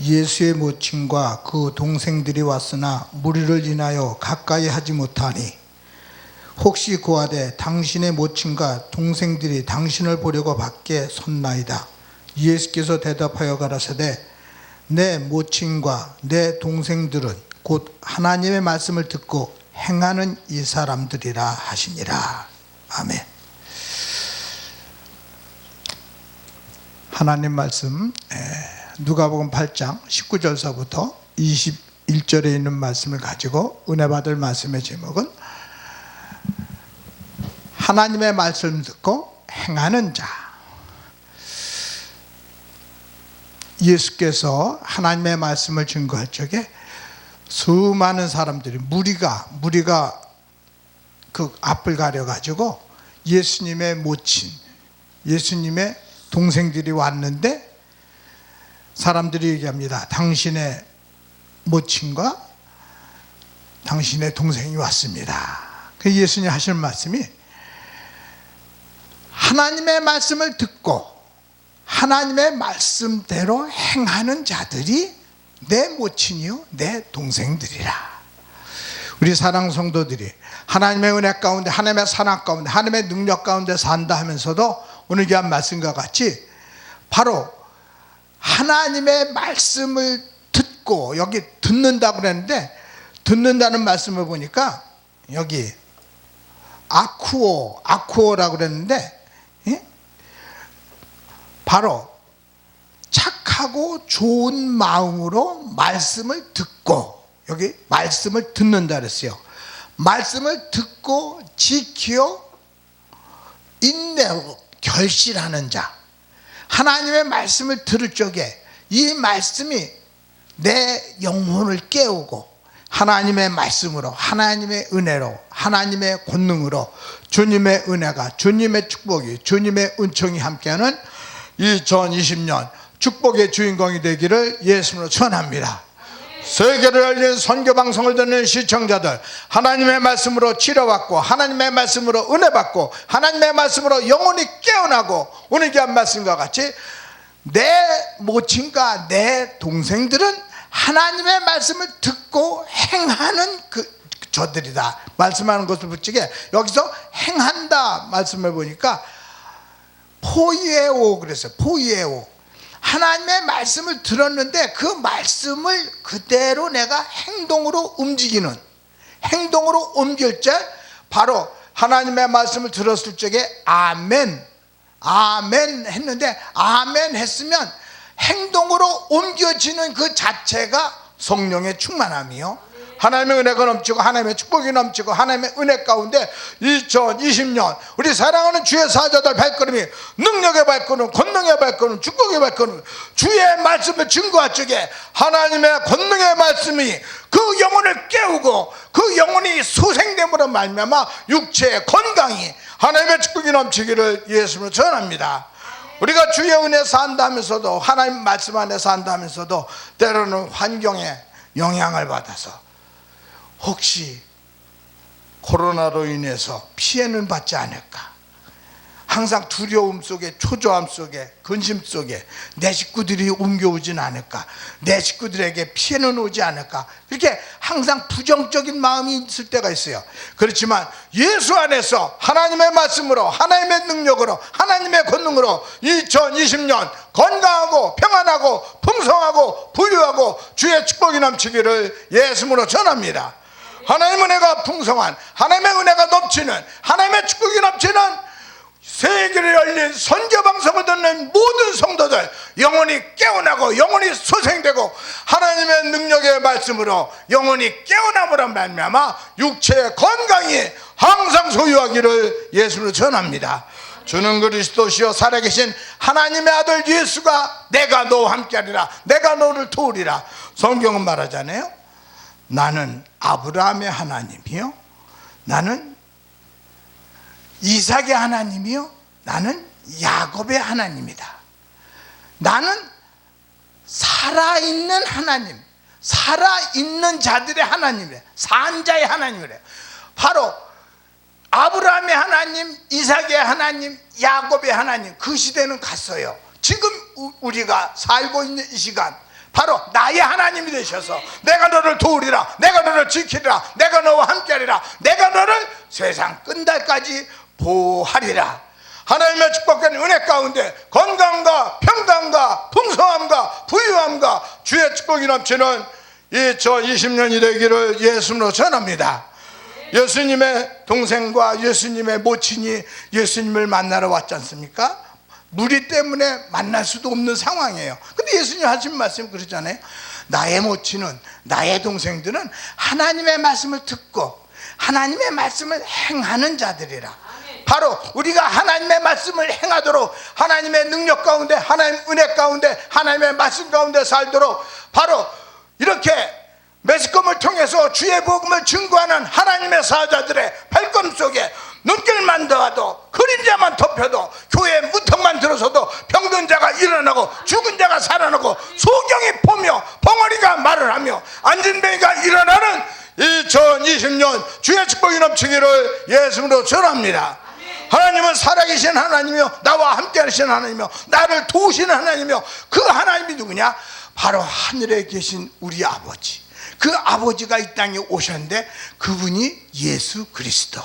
예수의 모친과 그 동생들이 왔으나 무리를 인하여 가까이 하지 못하니 혹시 고하되 당신의 모친과 동생들이 당신을 보려고 밖에 섰나이다. 예수께서 대답하여 가라사대 내 모친과 내 동생들은 곧 하나님의 말씀을 듣고 행하는 이 사람들이라 하시니라. 아멘. 하나님 말씀 누가복음 8장 19절서부터 21절에 있는 말씀을 가지고 은혜 받을 말씀의 제목은 하나님의 말씀을 듣고 행하는 자. 예수께서 하나님의 말씀을 증거할 적에 수많은 사람들이 무리가 그 앞을 가려가지고 예수님의 모친, 예수님의 동생들이 왔는데 사람들이 얘기합니다. 당신의 모친과 당신의 동생이 왔습니다. 그 예수님 하시는 말씀이 하나님의 말씀을 듣고 하나님의 말씀대로 행하는 자들이 내 모친이요 내 동생들이라. 우리 사랑 성도들이 하나님의 은혜 가운데, 하나님의 사랑 가운데, 하나님의 능력 가운데 산다 하면서도 오늘 귀한 말씀과 같이 바로 하나님의 말씀을 듣고, 여기 듣는다고 그랬는데 듣는다는 말씀을 보니까 여기 아쿠오라고 그랬는데 바로 착하고 좋은 마음으로 말씀을 듣고, 여기 말씀을 듣는다 그랬어요. 말씀을 듣고 지키어 인내로 결실하는 자. 하나님의 말씀을 들을 적에 이 말씀이 내 영혼을 깨우고 하나님의 말씀으로, 하나님의 은혜로, 하나님의 권능으로 주님의 은혜가, 주님의 축복이, 주님의 은총이 함께하는 2020년 축복의 주인공이 되기를 예수님으로 전합니다. 세계를 알리는 선교방송을 듣는 시청자들, 하나님의 말씀으로 치료받고 하나님의 말씀으로 은혜받고 하나님의 말씀으로 영혼이 깨어나고 오늘 귀한 말씀과 같이 내 모친과 내 동생들은 하나님의 말씀을 듣고 행하는 저들이다. 말씀하는 것을 붙이게 여기서 행한다 말씀을 보니까 포이에오 그랬어요. 포이에오. 하나님의 말씀을 들었는데 그 말씀을 그대로 내가 행동으로 움직이는, 행동으로 옮길 때 바로 하나님의 말씀을 들었을 적에 아멘 했는데, 아멘 했으면 행동으로 옮겨지는 그 자체가 성령의 충만함이요, 하나님의 은혜가 넘치고 하나님의 축복이 넘치고 하나님의 은혜 가운데 2020년 우리 사랑하는 주의 사자들 발걸음이 능력의 발걸음, 권능의 발걸음, 축복의 발걸음, 주의 말씀을 증거할 적에 하나님의 권능의 말씀이 그 영혼을 깨우고 그 영혼이 소생됨으로 말미암아 육체의 건강이 하나님의 축복이 넘치기를 예수님으로 전합니다. 우리가 주의 은혜 산다면서도, 하나님 말씀 안에 산다면서도 때로는 환경에 영향을 받아서 혹시 코로나로 인해서 피해는 받지 않을까, 항상 두려움 속에, 초조함 속에, 근심 속에 내 식구들이 옮겨오진 않을까, 내 식구들에게 피해는 오지 않을까, 이렇게 항상 부정적인 마음이 있을 때가 있어요. 그렇지만 예수 안에서 하나님의 말씀으로, 하나님의 능력으로, 하나님의 권능으로 2020년 건강하고 평안하고 풍성하고 부유하고 주의 축복이 넘치기를 예수님으로 전합니다. 하나님의 은혜가 풍성한, 하나님의 은혜가 넘치는, 하나님의 축복이 넘치는 세계를 열린 선교방송을 듣는 모든 성도들 영혼이 깨어나고 영혼이 소생되고 하나님의 능력의 말씀으로 영혼이 깨어남으로 말미암아 육체의 건강이 항상 소유하기를 예수로 전합니다. 주는 그리스도시요 살아계신 하나님의 아들 예수가 내가 너와 함께하리라, 내가 너를 도우리라. 성경은 말하잖아요. 나는 아브라함의 하나님이요, 나는 이삭의 하나님이요, 나는 야곱의 하나님이다. 나는 살아있는 하나님, 살아있는 자들의 하나님이래, 산자의 하나님이래. 바로 아브라함의 하나님, 이삭의 하나님, 야곱의 하나님. 그 시대는 갔어요. 지금 우리가 살고 있는 이 시간 바로 나의 하나님이 되셔서 내가 너를 도우리라, 내가 너를 지키리라, 내가 너와 함께하리라, 내가 너를 세상 끝날까지 보호하리라. 하나님의 축복된 은혜 가운데 건강과 평강과 풍성함과 부유함과 주의 축복이 넘치는 2020년이 되기를 예수님으로 전합니다. 예수님의 동생과 예수님의 모친이 예수님을 만나러 왔지 않습니까? 무리 때문에 만날 수도 없는 상황이에요. 근데 예수님 하신 말씀 그러잖아요. 나의 모친은, 나의 동생들은 하나님의 말씀을 듣고 하나님의 말씀을 행하는 자들이라. 바로 우리가 하나님의 말씀을 행하도록, 하나님의 능력 가운데, 하나님의 은혜 가운데, 하나님의 말씀 가운데 살도록, 바로 이렇게 매스컴을 통해서 주의 복음을 증거하는 하나님의 사자들의 발걸음 속에 눈길만 더와도, 그림자만 덮여도, 교회 문턱만 들어서도 병든 자가 일어나고 죽은 자가 살아나고 소경이 보며 벙어리가 말을 하며 앉은 뱅이가 일어나는 2020년 주의 축복이 넘치기를 예수님으로 전합니다. 하나님은 살아계신 하나님이며 나와 함께 하시는 하나님이며 나를 도우시는 하나님이며, 그 하나님이 누구냐? 바로 하늘에 계신 우리 아버지. 그 아버지가 이 땅에 오셨는데 그분이 예수 그리스도.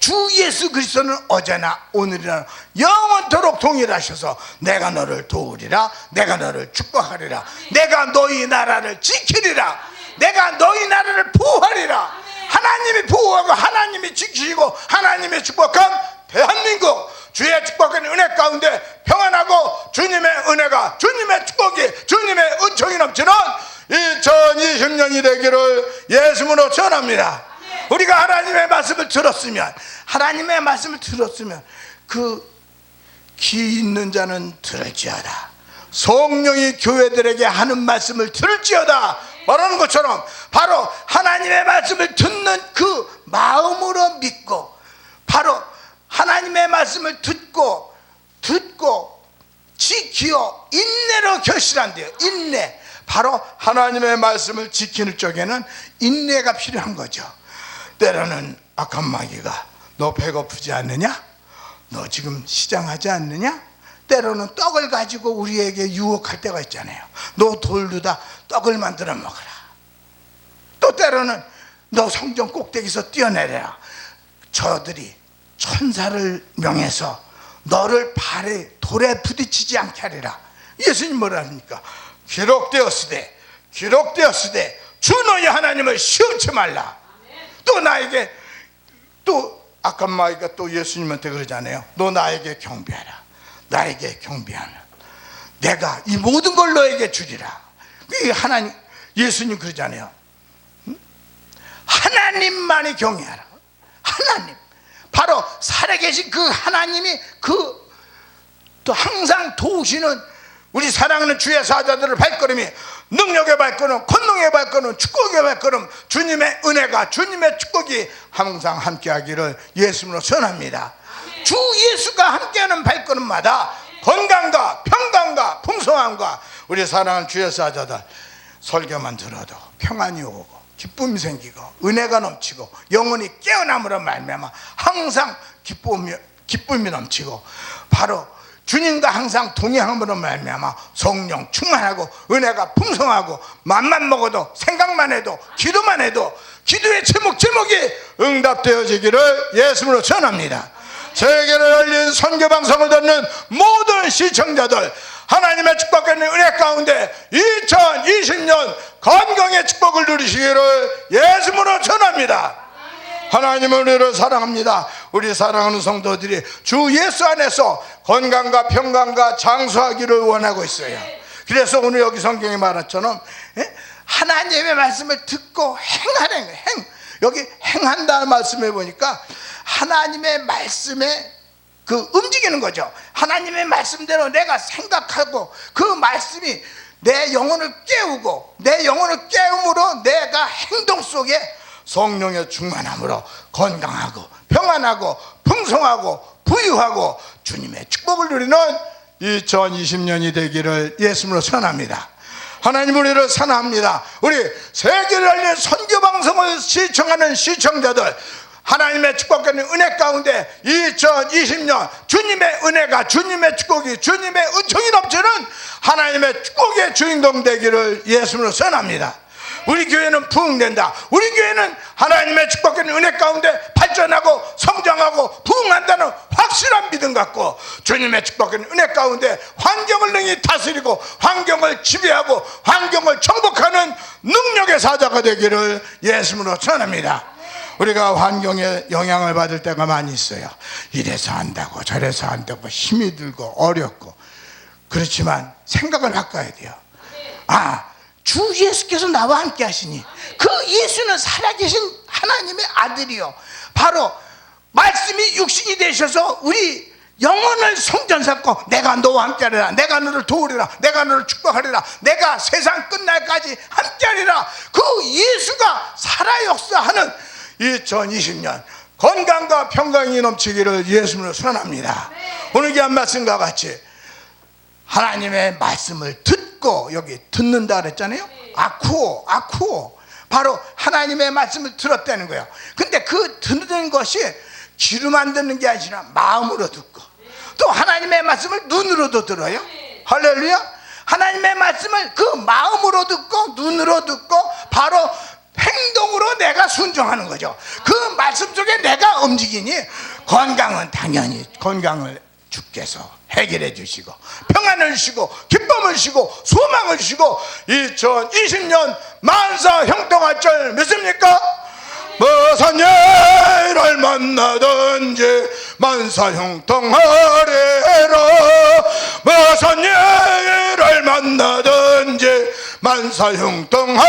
주 예수 그리스도는 어제나 오늘이나 영원토록 동일하셔서 내가 너를 도우리라, 내가 너를 축복하리라, 내가 너희 나라를 지키리라, 내가 너희 나라를 보호하리라. 하나님이 보호하고 하나님이 지키시고 하나님이 축복한 대한민국, 주의 축복의 은혜 가운데 평안하고 주님의 은혜가, 주님의 축복이, 주님의 은총이 넘치는 2020년이 되기를 예수님으로 전합니다. 우리가 하나님의 말씀을 들었으면, 하나님의 말씀을 들었으면 그 귀 있는 자는 들을지어다. 성령이 교회들에게 하는 말씀을 들을지어다 말하는 것처럼, 바로 하나님의 말씀을 듣는 그 마음으로 믿고, 바로 하나님의 말씀을 듣고 지키어 인내로 결실한대요. 인내. 바로 하나님의 말씀을 지키는 쪽에는 인내가 필요한 거죠. 때로는 악한 마귀가 너 배고프지 않느냐? 너 지금 시장하지 않느냐? 때로는 떡을 가지고 우리에게 유혹할 때가 있잖아요. 너 돌르다 떡을 만들어 먹어라. 또 때로는 너 성전 꼭대기에서 뛰어내려라. 저들이 천사를 명해서 너를 발에 돌에 부딪히지 않게 하리라. 예수님 뭐라 합니까? 기록되었으되 주 너희 하나님을 시험치 말라. 또 나에게, 또 악한 마귀가 또 예수님한테 그러잖아요. 너 나에게 경배하라. 나에게 경배하는 내가 이 모든 걸 너에게 주리라. 하나님, 예수님 그러잖아요. 하나님만이 경외하라. 하나님, 바로 살아계신 그 하나님이 또 항상 도우시는 우리 사랑하는 주의 사자들의 발걸음이, 능력의 발걸음, 권능의 발걸음, 축복의 발걸음, 주님의 은혜가, 주님의 축복이 항상 함께하기를 예수님으로 선합니다. 주 예수가 함께하는 발걸음마다 건강과 평강과 풍성함과 우리 사랑하는 주의 사자들 설교만 들어도 평안이 오고 기쁨이 생기고 은혜가 넘치고 영혼이 깨어남으로 말미암아 항상 기쁨이 넘치고, 바로 주님과 항상 동행함으로 말미암아 성령 충만하고 은혜가 풍성하고, 맘만 먹어도 생각만 해도 기도만 해도 기도의 제목이 응답되어지기를 예수님으로 전합니다. 세계를 열린 선교 방송을 듣는 모든 시청자들, 하나님의 축복받는 은혜 가운데 2020년 건강의 축복을 누리시기를 예수님으로 전합니다. 하나님은 우리를 사랑합니다. 우리 사랑하는 성도들이 주 예수 안에서 건강과 평강과 장수하기를 원하고 있어요. 그래서 오늘 여기 성경에 말한처럼 하나님의 말씀을 듣고 행하는 거예요. 여기 행한다는 말씀에 보니까 하나님의 말씀에 움직이는 거죠. 하나님의 말씀대로 내가 생각하고 그 말씀이 내 영혼을 깨우고, 내 영혼을 깨움으로 내가 행동 속에 성령의 충만함으로 건강하고 평안하고 풍성하고 부유하고 주님의 축복을 누리는 2020년이 되기를 예수님으로 선합니다. 하나님 우리를 사랑합니다. 우리 세계를 알린 선교방송을 시청하는 시청자들, 하나님의 축복과 은혜 가운데 2020년 주님의 은혜가, 주님의 축복이, 주님의 은총이 넘치는 하나님의 축복의 주인공 되기를 예수님으로 선합니다. 우리 교회는 부흥된다. 우리 교회는 하나님의 축복과 은혜 가운데 발전하고 성장하고 부흥한다는 확실한 믿음 갖고 주님의 축복과 은혜 가운데 환경을 능히 다스리고 환경을 지배하고 환경을 정복하는 능력의 사자가 되기를 예수님으로 전합니다. 우리가 환경에 영향을 받을 때가 많이 있어요. 이래서 한다고 저래서 한다고 힘이 들고 어렵고. 그렇지만 생각을 바꿔야 돼요. 주 예수께서 나와 함께 하시니 그 예수는 살아계신 하나님의 아들이요, 바로 말씀이 육신이 되셔서 우리 영혼을 성전삼고 내가 너와 함께하리라, 내가 너를 도우리라, 내가 너를 축복하리라, 내가 세상 끝날까지 함께하리라. 그 예수가 살아 역사하는 2020년 건강과 평강이 넘치기를 예수님으로 선언합니다. 오늘 귀한 말씀과 같이 하나님의 말씀을 듣고, 여기 듣는다 그랬잖아요. 아쿠오, 바로 하나님의 말씀을 들었다는 거예요. 근데 그 듣는 것이 귀로만 듣는 게 아니라 마음으로 듣고, 또 하나님의 말씀을 눈으로도 들어요. 할렐루야. 하나님의 말씀을 그 마음으로 듣고 눈으로 듣고 바로 행동으로 내가 순종하는 거죠. 그 말씀 속에 내가 움직이니 건강은 당연히 건강을 주께서 해결해 주시고 평안을 주시고 기쁨을 주시고 소망을 주시고 2020년 만사 형통할 줄 믿습니까? 무슨 일을 만나든지 만사 형통하리라. 무슨 일을 만나든지 만사 형통하리라.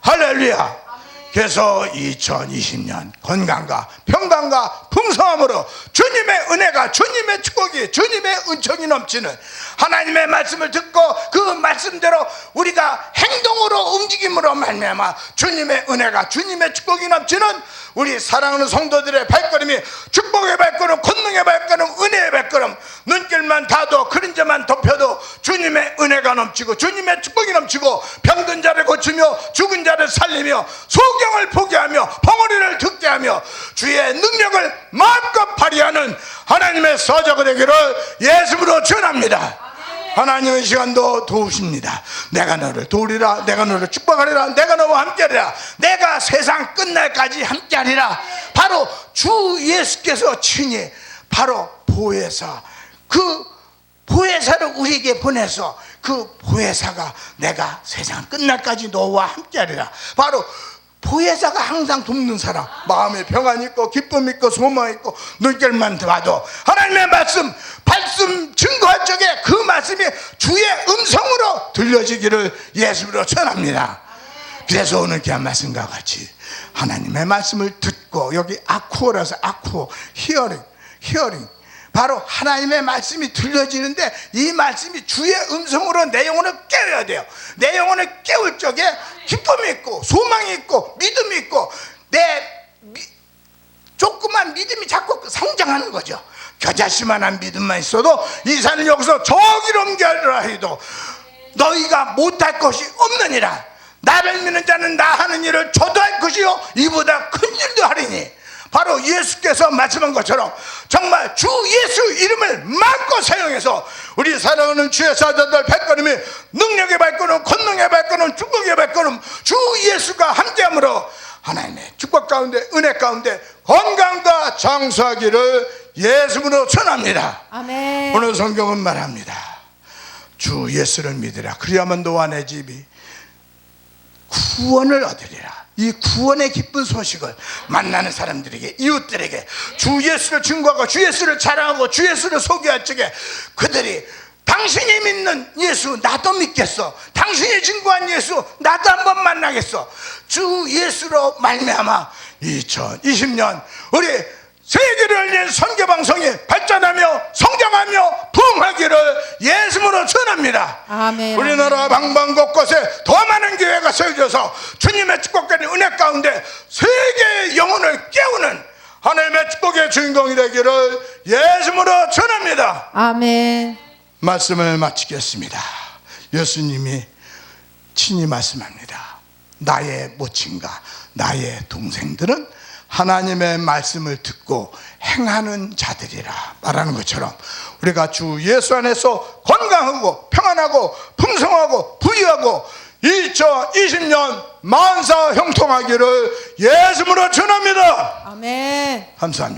할렐루야. 그래서 2020년 건강과 평강과 풍성함으로 주님의 은혜가, 주님의 축복이, 주님의 은총이 넘치는 하나님의 말씀을 듣고 그 말씀대로 우리가 행동으로 움직임으로 말미암아 주님의 은혜가, 주님의 축복이 넘치는 우리 사랑하는 성도들의 발걸음이 축복의 발걸음, 권능의 발걸음, 은혜의 발걸음, 눈길만 닿아도 그림자만 덮여도 주님의 은혜가 넘치고 주님의 축복이 넘치고 병든 자를 고치며 죽은 자를 살리며 소경을 보게 하며 벙어리를 듣게 하며 주의 능력을 마음껏 발휘하는 하나님의 사자가 되기를 예수님으로 전합니다. 하나님의 시간도 도우십니다. 내가 너를 도우리라, 내가 너를 축복하리라, 내가 너와 함께하리라, 내가 세상 끝날까지 함께하리라. 바로 주 예수께서 친히 바로 보혜사, 그 보혜사를 우리에게 보내서 그 보혜사가 내가 세상 끝날까지 너와 함께하리라. 바로 보혜사가 항상 돕는 사람, 마음에 평안이 있고 기쁨이 있고 소망이 있고 눈길만 봐도 하나님의 말씀 증거할 적에 그 말씀이 주의 음성으로 들려지기를 예수님으로 전합니다. 그래서 오늘 귀한 말씀과 같이 하나님의 말씀을 듣고, 여기 아쿠오라서 아쿠오, 히어링, 바로 하나님의 말씀이 들려지는데 이 말씀이 주의 음성으로 내 영혼을 깨워야 돼요. 내 영혼을 깨울 적에 기쁨이 있고 소망이 있고 믿음이 있고 조그만 믿음이 자꾸 성장하는 거죠. 겨자씨만한 믿음만 있어도 이 산을 여기서 저기로 옮겨라 해도 너희가 못할 것이 없느니라. 나를 믿는 자는 나 하는 일을 저도 할 것이요 이보다 큰 일도 하리니. 바로 예수께서 말씀한 것처럼 정말 주 예수 이름을 마음껏 사용해서 우리 사랑하는 주의 사자들 발걸음이 능력의 발걸음, 권능의 발걸음, 축복의 발걸음, 주 예수가 함께함으로 하나님의 축복 가운데 은혜 가운데 건강과 장수하기를 예수님으로 전합니다. 아멘. 오늘 성경은 말합니다. 주 예수를 믿으라. 그리하면 너와 내 집이 구원을 얻으리라. 이 구원의 기쁜 소식을 만나는 사람들에게, 이웃들에게 주 예수를 증거하고 주 예수를 자랑하고 주 예수를 소개할 적에 그들이 당신이 믿는 예수 나도 믿겠어, 당신이 증거한 예수 나도 한번 만나겠어, 주 예수로 말미암아 2020년 우리 세계를 알린 선교방송이 발전하며 성장하며 부흥하기를 예수님으로 전합니다. 아멘. 우리나라 방방 곳곳에 더 많은 교회가 세워져서 주님의 축복과 은혜 가운데 세계의 영혼을 깨우는 하나님의 축복의 주인공이 되기를 예수님으로 전합니다. 아멘. 말씀을 마치겠습니다. 예수님이 친히 말씀합니다. 나의 모친과 나의 동생들은 하나님의 말씀을 듣고 행하는 자들이라 말하는 것처럼 우리가 주 예수 안에서 건강하고 평안하고 풍성하고 부유하고 2020년 만사 형통하기를 예수님으로 전합니다. 아멘. 감사합니다.